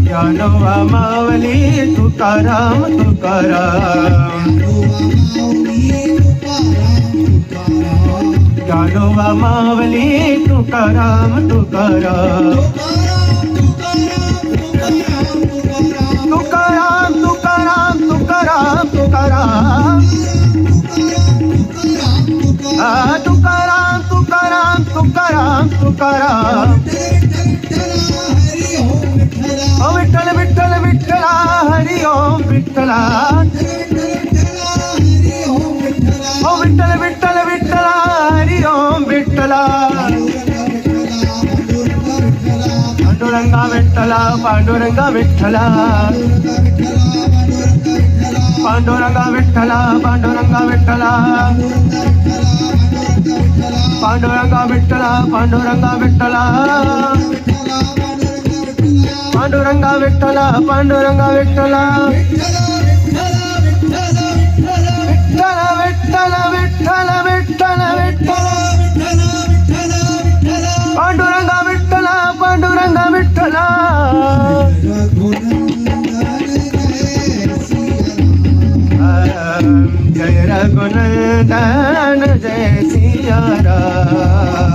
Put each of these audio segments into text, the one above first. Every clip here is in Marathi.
ज्ञानोबा माऊली तुकाराम तुकाराम, ज्ञानोबा माऊली तुकाराम तुकाराम, तुकाराम तुकाराम तुकाराम तुकाराम, तुकाराम तुकाराम तुकाराम तुकाराम, ओ विठ्ठल विठ्ठल विठ्ठला हरी ओम विठ्ठला, ओ विठ्ठल विठ्ठल विठ्ठला हरी ओम विठ्ठला, पांडुरंगा विठ्ठला पांडुरंगा विठ्ठला, पांडुरंगा विठ्ठला पांडुरंगा विठ्ठला, पांडुरंगा विठ्ठला पांडुरंगा विठ्ठला, पांडुरंगा विठ्ठला पांडुरंगा विठ्ठला, विठ्ठल विठ्ठल विठ्ठल विठ्ठल विठ्ठल, पांडुरंगा विठ्ठला पांडुरंगा विठ्ठला, जय रघुनंदन जय सिया राम,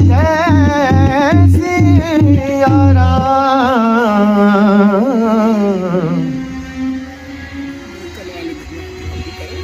जय सिया राम।